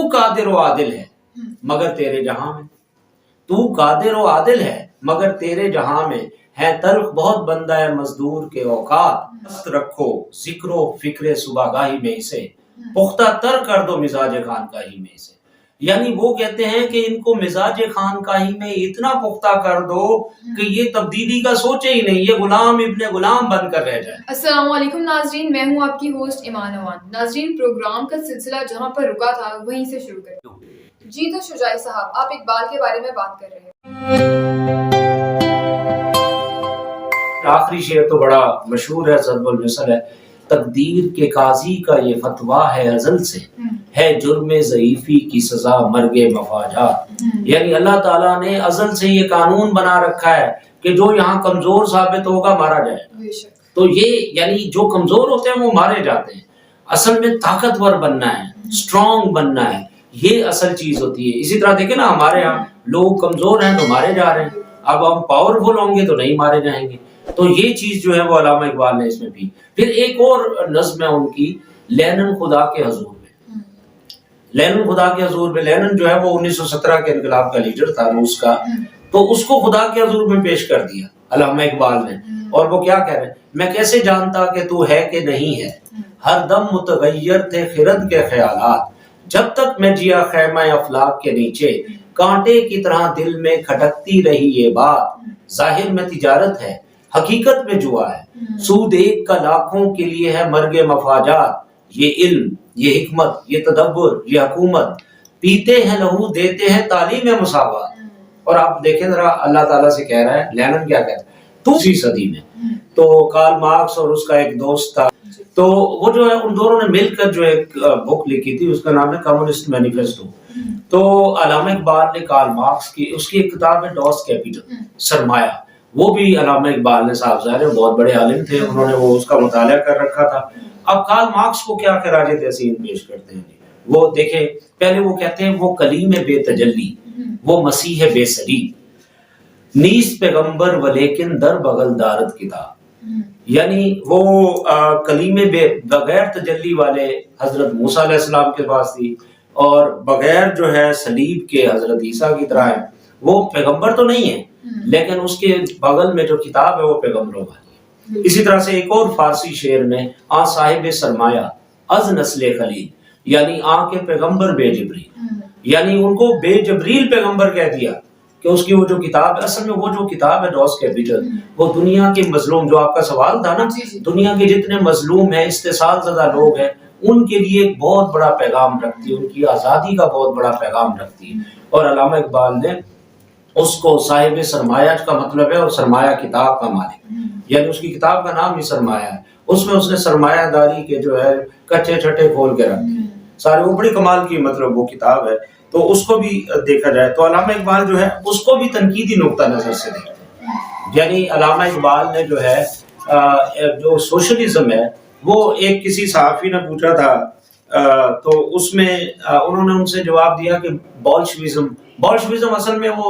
تو قادر و عادل ہے مگر تیرے جہاں میں، تو قادر و عادل ہے مگر تیرے جہاں میں، ہے تلخ بہت بندہ ہے مزدور کے اوقات، مست رکھو ذکر و فکر صبح گاہی میں اسے، پختہ تر کر دو مزاج خانقاہی میں اسے۔ یعنی وہ کہتے ہیں کہ ان کو مزاج خانقاہی میں اتنا پختہ کر دو کہ یہ تبدیلی کا سوچے ہی نہیں، یہ غلام ابن غلام بن کر رہ جائے۔ السلام علیکم ناظرین، میں ہوں آپ کی ہوسٹ ایمان اوان۔ ناظرین، پروگرام کا سلسلہ جہاں پر رکا تھا وہیں سے شروع کریں۔ جی تو شجاع صاحب، آپ اقبال کے بارے میں بات کر رہے ہیں۔ آخری شعر تو بڑا مشہور ہے، ضرب المثل ہے، تقدیر کے قاضی کا یہ فتویٰ ہے ازل سے، ہے جرم ضعیفی کی سزا مرگ مفاجات۔ یعنی اللہ تعالیٰ نے ازل سے یہ قانون بنا رکھا ہے کہ جو یہاں کمزور ثابت ہوگا مارا جائے۔ تو یہ یعنی جو کمزور ہوتے ہیں وہ مارے جاتے ہیں، اصل میں طاقتور بننا ہے، اسٹرانگ بننا ہے، یہ اصل چیز ہوتی ہے۔ اسی طرح دیکھیں نا، ہمارے ہاں لوگ کمزور ہیں تو مارے جا رہے ہیں، اب ہم پاورفل ہوں گے تو نہیں مارے جائیں گے۔ تو یہ چیز جو ہے وہ علامہ اقبال نے اس میں بھی۔ پھر ایک اور نظم ہے ان کی، لینن خدا کے حضور میں۔ لینن خدا کے حضور میں، لینن جو ہے وہ 1917 کے انقلاب کا لیڈر تھا روس کا، تو اس کو خدا کے حضور میں پیش کر دیا علامہ اقبال نے۔ اور وہ کیا کہہ رہے ہیں، میں کیسے جانتا کہ تو ہے کہ نہیں ہے، ہر دم متغیر تھے خرد کے خیالات، جب تک میں جیا خیمہ افلاک کے نیچے، کانٹے کی طرح دل میں کھٹکتی رہی یہ بات، ظاہر میں تجارت ہے حقیقت میں جوا ہے، سود ایک کا لاکھوں کے لیے ہے مرگ مفاجات، یہ علم، یہ حکمت، یہ تدبر، یہ حکومت، پیتے ہیں لہو دیتے ہیں تعلیم مساوات۔ اور آپ دیکھیں ذرا، اللہ تعالیٰ سے کہہ رہا ہے، لینن کیا کہتا ہے، 20ویں صدی میں تو کارل مارکس اور اس کا ایک دوست تھا، تو وہ جو ہے ان دونوں نے مل کر جو ایک بک لکھی تھی، اس کا نام ہے کمیونسٹ مینیفیسٹو۔ تو علامہ اقبال نے کارل مارکس کی، اس کی ایک کتاب ہے ڈاس کیپیٹل، سرمایہ، وہ بھی علامہ اقبال نے، صاحب ظاہر بہت بڑے عالم تھے، انہوں نے وہ اس کا مطالعہ کر رکھا تھا۔ اب کارل مارکس کو کیا خراج تحسین پیش کرتے ہیں، وہ دیکھیں، پہلے وہ کہتے ہیں وہ کلیم بے تجلی، وہ مسیح بے سری، نیست پیغمبر ولیکن در بغل دارت کتاب۔ یعنی وہ کلیم بغیر تجلی والے حضرت موسیٰ علیہ السلام کے پاس تھی، اور بغیر جو ہے صلیب کے حضرت عیسیٰ کی طرح ہے، وہ پیغمبر تو نہیں ہے لیکن اس کے بغل میں جو کتاب ہے وہ پیغمبروں والی ہے۔ اسی طرح سے ایک اور فارسی شعر میں، آن صاحب سرمایہ از نسل خلیل، یعنی آن کے پیغمبر بے جبریل، یعنی ان کو بے جبریل پیغمبر کہہ دیا کہ اس کی وہ جو کتاب ہے، اصل میں وہ جو کتاب ہے ڈاس کیپیٹل، وہ دنیا کے مظلوم، جو آپ کا سوال تھا نا، دنیا کے جتنے مظلوم ہیں، استحصال زدہ لوگ ہیں، ان کے لیے ایک بہت بڑا پیغام رکھتی ہے، ان کی آزادی کا بہت بڑا پیغام رکھتی ہے۔ اور علامہ اقبال نے اس کو صاحب سرمایہ کا مطلب ہے، اور سرمایہ کتاب کا مالک، یعنی اس کی کتاب کا نام ہی سرمایہ ہے، اس میں اس نے سرمایہ داری کے جو ہے کچے چھٹے کھول کے رکھ دیے سارے، وہ بڑی کمال کی مطلب وہ کتاب ہے، تو اس کو بھی دیکھا جائے تو علامہ اقبال جو ہے اس کو بھی تنقیدی نقطہ نظر سے دیکھتے ہیں۔ یعنی علامہ اقبال نے جو ہے جو سوشلزم ہے، وہ ایک کسی صحافی نے پوچھا تھا، تو اس میں انہوں نے ان سے جواب دیا کہ بولشویزم اصل میں وہ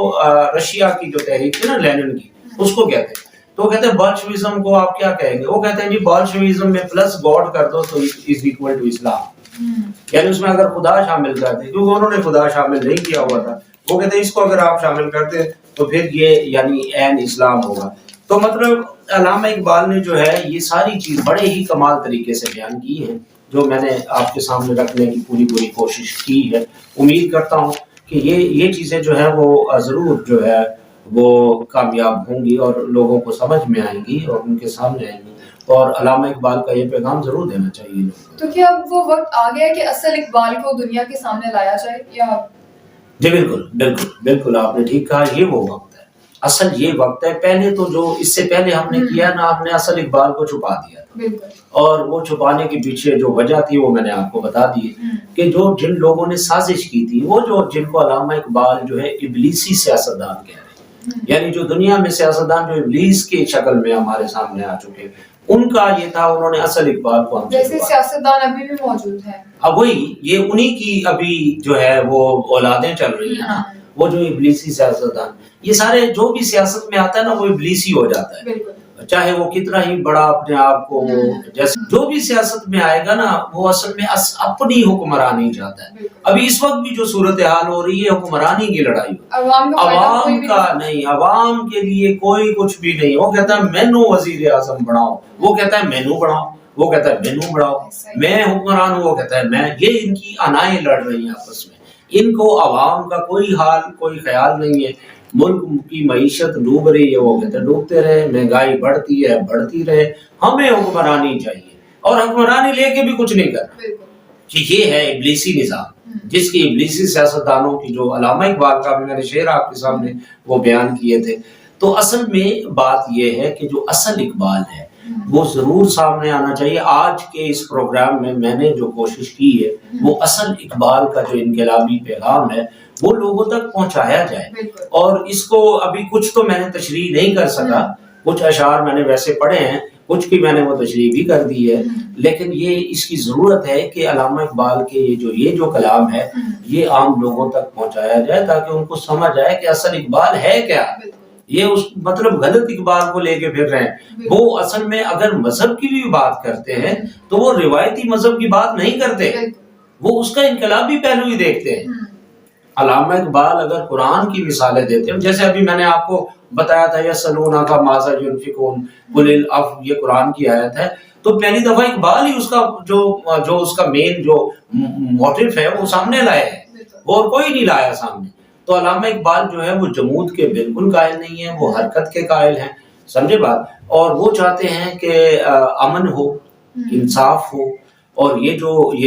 رشیا کی جو تحریک تھی نا لینن کی، اس کو کہتے ہیں۔ تو وہ کہتے ہیں بولشویزم کو آپ کیا کہیں گے؟ وہ کہتے ہیں جی بولشویزم میں پلس گاڈ کر دو تو از ایکول ٹو اسلام، یعنی اس میں اگر خدا شامل کر دیں، کیونکہ انہوں نے خدا شامل نہیں کیا ہوا تھا، وہ کہتے ہیں اس کو اگر آپ شامل کرتے تو پھر یہ یعنی عین اسلام ہوگا۔ تو مطلب علامہ اقبال نے جو ہے یہ ساری چیز بڑے ہی کمال طریقے سے بیان کی ہے، جو میں نے آپ کے سامنے رکھنے کی پوری کوشش کی ہے۔ امید کرتا ہوں کہ یہ چیزیں جو ہے وہ ضرور جو ہے وہ کامیاب ہوں گی اور لوگوں کو سمجھ میں آئیں گی اور ان کے سامنے آئیں گی، اور علامہ اقبال کا یہ پیغام ضرور دینا چاہیے لوگوں کو۔ تو کیا اب وہ وقت آ گیا کہ اصل اقبال کو دنیا کے سامنے لایا جائے یا؟ جی بالکل آپ نے ٹھیک کہا، یہ وہ وقت ہے، اصل یہ وقت ہے۔ پہلے تو جو اس سے پہلے ہم نے کیا نا، ہم نے اصل اقبال کو چھپا دیا تھا، اور وہ چھپانے کے پیچھے جو وجہ تھی وہ میں نے آپ کو بتا دی کہ جن لوگوں نے سازش کی تھی، وہ جن کو علامہ اقبال جو ہے ابلیسی سیاستدان کہہ رہے ہیں، یعنی جو دنیا میں سیاستدان جو ابلیس کی شکل میں ہمارے سامنے آ چکے، ان کا یہ تھا، انہوں نے اصل اقبال کو ہم سے جیسے سیاستدان ابھی بھی موجود ہیں، اب وہی یہ انہی کی ابھی جو ہے وہ اولادیں چل رہی ہیں نا، وہ جو ابلیسی سیاستدان، یہ سارے جو بھی سیاست میں آتا ہے نا وہ ابلیسی ہو جاتا ہے۔ چاہے وہ کتنا ہی بڑا اپنے آپ کو جیسے جو بھی سیاست میں آئے گا نا وہ اصل میں اپنی حکمرانی چاہتا ہے. ابھی اس وقت بھی جو صورتحال ہو رہی ہے حکمرانی کی لڑائی عوام کا نہیں, عوام کے لیے کوئی کچھ بھی نہیں. وہ کہتا ہے مینو وزیر اعظم بناؤ, وہ کہتا ہے مینو بناؤ, وہ کہتا ہے مینو بڑھاؤ, میں حکمران ہوں, وہ کہتا ہے میں. یہ ان کی انائیں لڑ رہی ہیں آپس میں. ان کو عوام کا کوئی حال کوئی خیال نہیں ہے. ملک کی معیشت ڈوب رہی ہے, وہ کہتے ہیں ڈوبتے رہے, مہنگائی بڑھتی ہے بڑھتی رہے, ہمیں حکمرانی چاہیے. اور حکمرانی لے کے بھی کچھ نہیں کرنا. یہ ہے ابلیسی نظام جس کی ابلیسی سیاستدانوں کی, جو علامہ اقبال کا بھی میں نے شعر آپ کے سامنے وہ بیان کیے تھے. تو اصل میں بات یہ ہے کہ جو اصل اقبال ہے وہ ضرور سامنے آنا چاہیے. آج کے اس پروگرام میں میں نے جو کوشش کی ہے وہ اصل اقبال کا جو انقلابی پیغام ہے وہ لوگوں تک پہنچایا جائے. اور اس کو ابھی کچھ تو میں نے تشریح نہیں کر سکا, کچھ اشعار میں نے ویسے پڑھے ہیں, کچھ کی میں نے وہ تشریح بھی کر دی ہے, لیکن یہ اس کی ضرورت ہے کہ علامہ اقبال کے یہ جو کلام ہے یہ عام لوگوں تک پہنچایا جائے تاکہ ان کو سمجھ آئے کہ اصل اقبال ہے کیا. یہ اس مطلب غلط اقبال کو لے کے پھر رہے ہیں. وہ اصل میں اگر مذہب کی بھی بات کرتے ہیں تو وہ روایتی مذہب کی بات نہیں کرتے, وہ اس کا انقلابی پہلو ہی دیکھتے ہیں. علامہ اقبال اگر قرآن کی مثالیں دیتے ہیں, جیسے ابھی میں نے آپ کو بتایا تھا یسألونک ماذا ينفقون قل العفو, یہ قرآن کی آیت ہے. تو پہلی دفعہ اقبال ہی اس کا جو اس کا مین جو موٹیو ہے وہ سامنے لائے ہیں, اور کوئی نہیں لایا سامنے. تو علامہ اقبال جو ہے وہ جمود کے بالکل قائل نہیں ہیں, وہ حرکت کے قائل ہیں, سمجھے بات. اور وہ چاہتے ہیں کہ امن ہو, انصاف ہو, اور یہ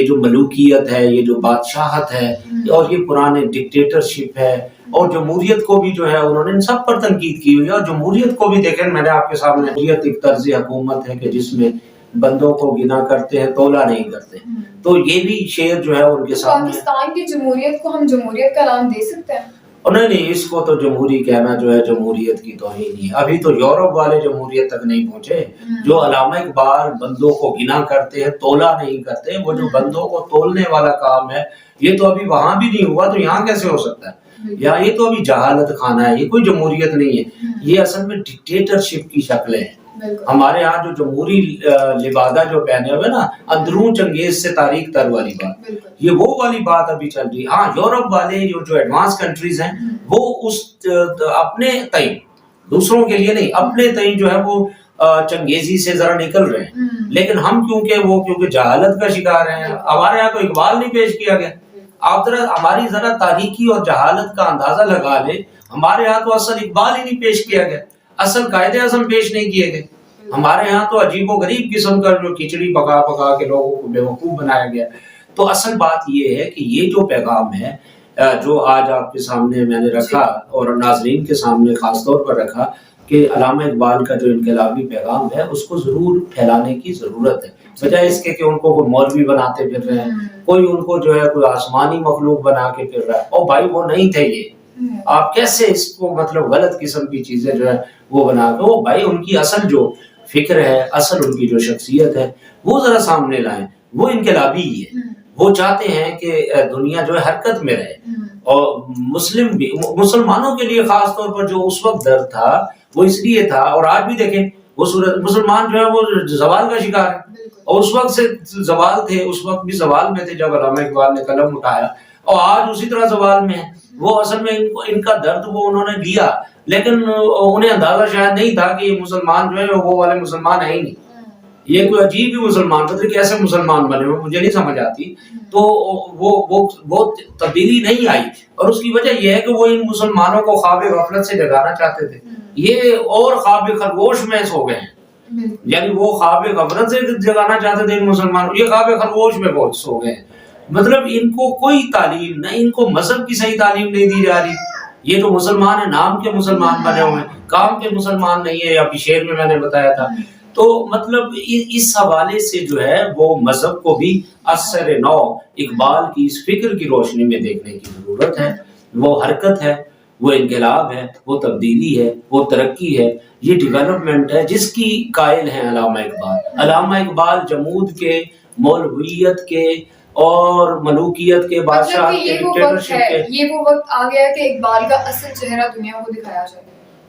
جو ملوکیت ہے, یہ جو بادشاہت ہے, اور یہ پرانے ڈکٹیٹرشپ ہے, اور جمہوریت کو بھی جو ہے انہوں نے ان سب پر تنقید کی ہوئی ہے. اور جمہوریت کو بھی دیکھیں, میں نے آپ کے سامنے, جمہوریت ایک طرز حکومت ہے کہ جس میں بندوں کو گنا کرتے ہیں تولا نہیں کرتے. تو یہ بھی شعر جو ہے ان کے سامنے. پاکستان کی جمہوریت کو ہم جمہوریت کا نام دے سکتے ہیں؟ نہیں, اس کو تو جمہوری کہنا جو ہے جمہوریت کی توہین ہی ہے. ابھی تو یورپ والے جمہوریت تک نہیں پہنچے. جو علامہ اقبال بندوں کو گنا کرتے ہیں تولا نہیں کرتے, وہ جو بندوں کو تولنے والا کام ہے یہ تو ابھی وہاں بھی نہیں ہوا, تو یہاں کیسے ہو سکتا ہے؟ یا یہ تو ابھی جہالت خانہ ہے, یہ کوئی جمہوریت نہیں ہے, یہ اصل میں ڈکٹیٹرشپ کی شکلیں ہیں. ہمارے ہاں جو جمہوری لبادہ جو پہنے ہوئے نا, اندرون چنگیز سے تاریخ تر والی بات, یہ وہ والی بات ابھی چل رہی ہے. ہاں یورپ والے جو ایڈوانس کنٹریز ہیں وہ اس اپنے تئیں, دوسروں کے لیے نہیں, اپنے تئیں جو ہے وہ چنگیزی سے ذرا نکل رہے ہیں. لیکن ہم کیونکہ جہالت کا شکار ہیں, ہمارے یہاں تو اقبال نہیں پیش کیا گیا. آپ ہماری ذرا تاریخی اور جہالت کا اندازہ لگا لیں, ہمارے یہاں تو اصل اقبال ہی نہیں پیش کیا گیا, اصل قائد اعظم پیش نہیں کیے گئے. ہمارے ہاں تو عجیب و غریب قسم کا جو کھچڑی پکا پکا کے لوگوں کو بیوقوف بنایا گیا. تو اصل بات یہ ہے کہ یہ جو پیغام ہے جو آج آپ کے سامنے میں نے رکھا اور ناظرین کے سامنے خاص طور پر رکھا کہ علامہ اقبال کا جو انقلابی پیغام ہے اس کو ضرور پھیلانے کی ضرورت ہے, بجائے اس کے کہ ان کو کوئی مولوی بناتے پھر رہے ہیں, کوئی ان کو جو ہے کوئی آسمانی مخلوق بنا کے پھر رہا ہے. اور بھائی وہ نہیں تھے یہ, آپ کیسے اس کو مطلب غلط قسم کی چیزیں جو ہے وہ بنا کے, وہ بھائی ان کی اصل جو فکر ہے, اصل ان کی جو شخصیت ہے وہ ذرا سامنے لائیں. وہ انقلابی ہی ہے, وہ چاہتے ہیں کہ دنیا جو ہے حرکت میں رہے. اور مسلمانوں کے لیے خاص طور پر جو اس وقت درد تھا وہ اس لیے تھا, اور آج بھی دیکھیں وہ مسلمان جو ہے وہ زوال کا شکار ہے. اور اس وقت سے زوال تھے, اس وقت بھی زوال میں تھے جب علامہ اقبال نے قلم اٹھایا, اور آج اسی طرح زوال میں ہے. وہ اصل میں ان کا درد وہ انہوں نے لیا, لیکن انہیں اندازہ شاید نہیں تھا کہ یہ مسلمان جو ہے وہ والے مسلمان ہے ہی نہیں, یہ کوئی عجیب ہی مسلمان, پتہ کیسے مسلمان بنے ہوئے مجھے نہیں سمجھ آتی. تو وہ تبدیلی نہیں آئی, اور اس کی وجہ یہ ہے کہ وہ ان مسلمانوں کو خواب غفلت سے جگانا چاہتے تھے. یہ اور خواب خرگوش میں سو گئے ہیں, یعنی وہ خواب غفلت سے جگانا چاہتے تھے ان مسلمانوں, یہ خواب خرگوش میں بہت سو گئے ہیں. مطلب ان کو کوئی تعلیم نہ, ان کو مذہب کی صحیح تعلیم نہیں دی جا رہی. یہ جو مسلمان ہیں نام کے مسلمان بنے ہوئے ہیں, کام کے مسلمان نہیں ہے. ابھی شعر میں نے بتایا تھا. تو مطلب اس حوالے سے جو ہے وہ مذہب کو بھی اثر نو اقبال کی اس فکر کی روشنی میں دیکھنے کی ضرورت ہے. وہ حرکت ہے, وہ انقلاب ہے, وہ تبدیلی ہے, وہ ترقی ہے, یہ ڈیولپمنٹ ہے جس کی قائل ہیں علامہ اقبال. علامہ اقبال جمود کے, مولویت کے اور ملوکیت کے, بادشاہ کے, ڈکٹیٹرشپ کے. یہ وہ وقت آ گیا کہ اقبال کا اصل چہرہ دنیا کو دکھایا جائے.